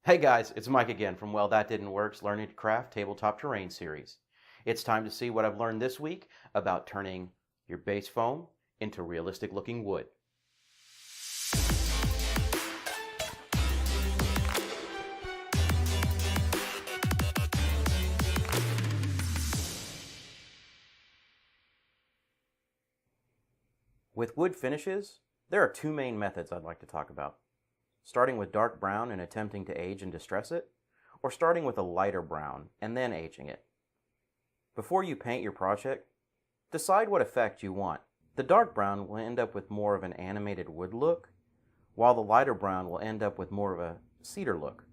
Hey guys, it's Mike again from Well That Didn't Work's Learning to Craft Tabletop Terrain series. It's time to see what I've learned this week about turning your base foam into realistic looking wood. With wood finishes, there are two main methods I'd like to talk about. Starting with dark brown and attempting to age and distress it, or starting with a lighter brown and then aging it. Before you paint your project, decide what effect you want. The dark brown will end up with more of an animated wood look, while the lighter brown will end up with more of a cedar look.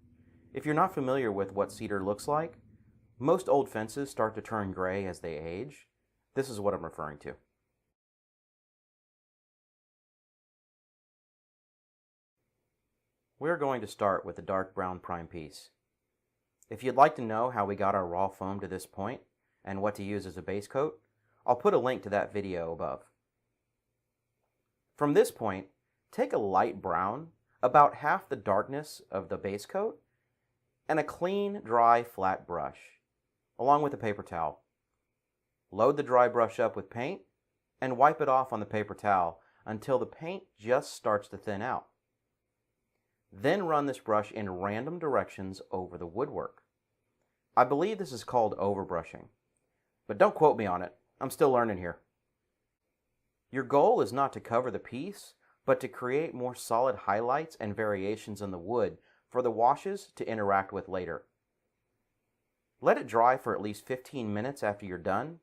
If you're not familiar with what cedar looks like, most old fences start to turn gray as they age. This is what I'm referring to. We're going to start with the dark brown prime piece. If you'd like to know how we got our raw foam to this point and what to use as a base coat, I'll put a link to that video above. From this point, take a light brown, about half the darkness of the base coat, and a clean, dry, flat brush, along with a paper towel. Load the dry brush up with paint and wipe it off on the paper towel until the paint just starts to thin out. Then run this brush in random directions over the woodwork. I believe this is called overbrushing, but don't quote me on it. I'm still learning here. Your goal is not to cover the piece, but to create more solid highlights and variations in the wood for the washes to interact with later. Let it dry for at least 15 minutes after you're done,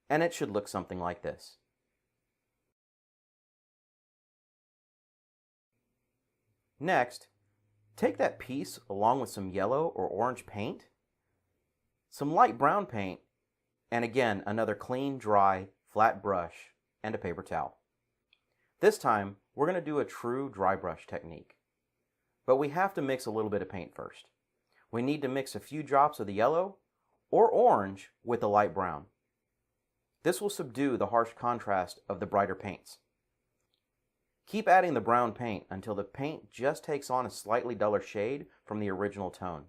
and it should look something like this. Next, take that piece along with some yellow or orange paint, some light brown paint, and again another clean, dry, flat brush and a paper towel. This time, we're going to do a true dry brush technique. But we have to mix a little bit of paint first. We need to mix a few drops of the yellow or orange with the light brown. This will subdue the harsh contrast of the brighter paints. Keep adding the brown paint until the paint just takes on a slightly duller shade from the original tone.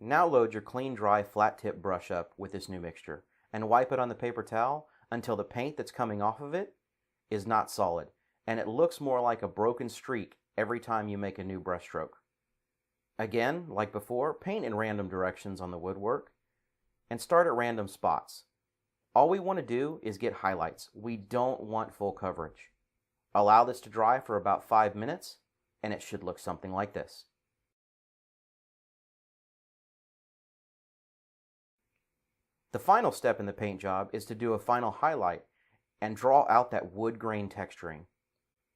Now load your clean, dry, flat tip brush up with this new mixture and wipe it on the paper towel until the paint that's coming off of it is not solid and it looks more like a broken streak every time you make a new brush stroke. Again, like before, paint in random directions on the woodwork and start at random spots. All we want to do is get highlights. We don't want full coverage. Allow this to dry for about 5 minutes, and it should look something like this. The final step in the paint job is to do a final highlight and draw out that wood grain texturing.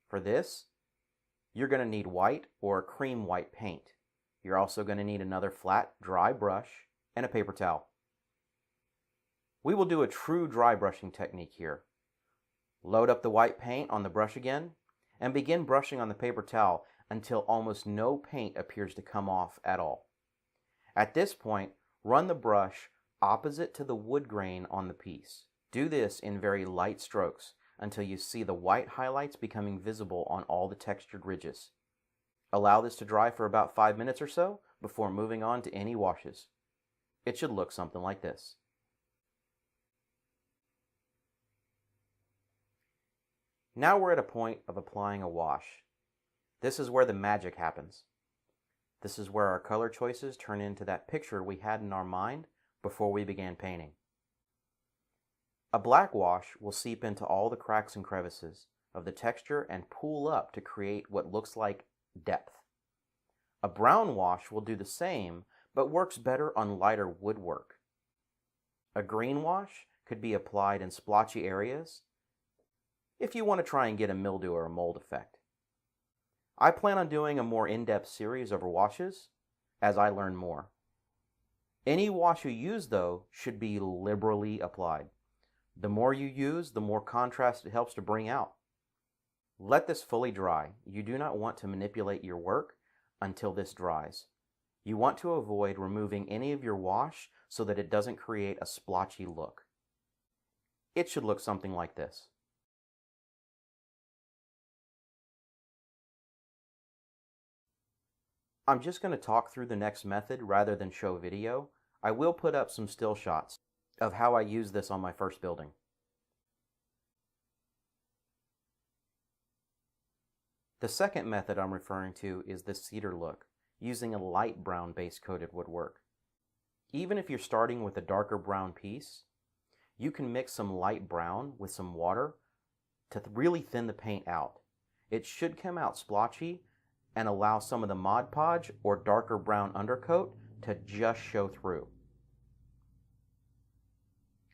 For this, you're going to need white or cream white paint. You're also going to need another flat, dry brush and a paper towel. We will do a true dry brushing technique here. Load up the white paint on the brush again, and begin brushing on the paper towel until almost no paint appears to come off at all. At this point, run the brush opposite to the wood grain on the piece. Do this in very light strokes until you see the white highlights becoming visible on all the textured ridges. Allow this to dry for about 5 minutes or so before moving on to any washes. It should look something like this. Now we're at a point of applying a wash. This is where the magic happens. This is where our color choices turn into that picture we had in our mind before we began painting. A black wash will seep into all the cracks and crevices of the texture and pool up to create what looks like depth. A brown wash will do the same, but works better on lighter woodwork. A green wash could be applied in splotchy areas if you want to try and get a mildew or a mold effect. I plan on doing a more in-depth series over washes as I learn more. Any wash you use, though, should be liberally applied. The more you use, the more contrast it helps to bring out. Let this fully dry. You do not want to manipulate your work until this dries. You want to avoid removing any of your wash so that it doesn't create a splotchy look. It should look something like this. I'm just going to talk through the next method rather than show video. I will put up some still shots of how I use this on my first building. The second method I'm referring to is the cedar look, using a light brown base coated woodwork. Even if you're starting with a darker brown piece, you can mix some light brown with some water to really thin the paint out. It should come out splotchy and allow some of the Mod Podge or darker brown undercoat to just show through.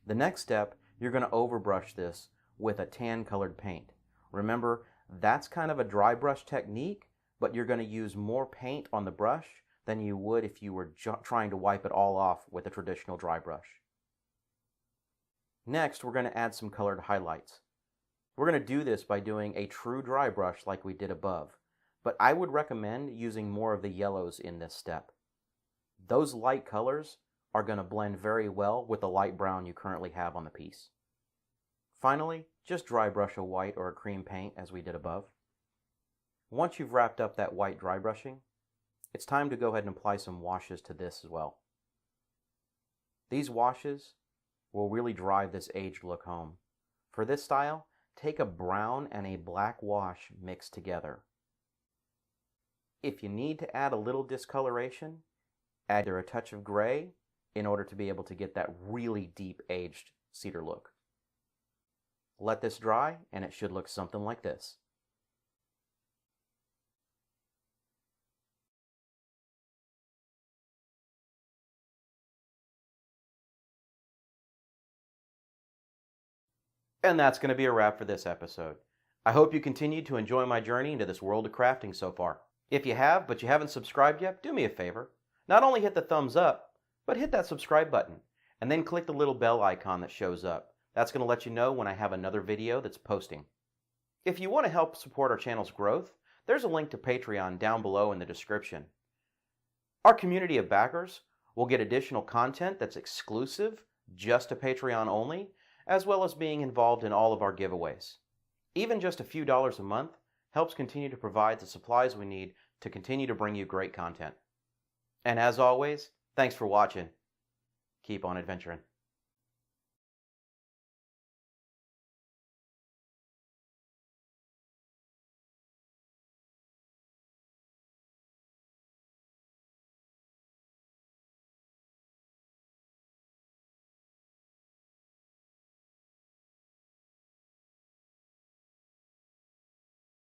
The next step, you're going to overbrush this with a tan colored paint. Remember, that's kind of a dry brush technique, but you're going to use more paint on the brush than you would if you were trying to wipe it all off with a traditional dry brush. Next, we're going to add some colored highlights. We're going to do this by doing a true dry brush like we did above, but I would recommend using more of the yellows in this step. Those light colors are going to blend very well with the light brown you currently have on the piece. Finally, just dry brush a white or a cream paint as we did above. Once you've wrapped up that white dry brushing, it's time to go ahead and apply some washes to this as well. These washes will really drive this aged look home. For this style, take a brown and a black wash mixed together. If you need to add a little discoloration, add either a touch of gray in order to be able to get that really deep aged cedar look. Let this dry and it should look something like this. And that's going to be a wrap for this episode. I hope you continue to enjoy my journey into this world of crafting so far. If you have, but you haven't subscribed yet, do me a favor. Not only hit the thumbs up, but hit that subscribe button, and then click the little bell icon that shows up. That's going to let you know when I have another video that's posting. If you want to help support our channel's growth, there's a link to Patreon down below in the description. Our community of backers will get additional content that's exclusive, just to Patreon only, as well as being involved in all of our giveaways. Even just a few dollars a month helps continue to provide the supplies we need to continue to bring you great content. And as always, thanks for watching. Keep on adventuring.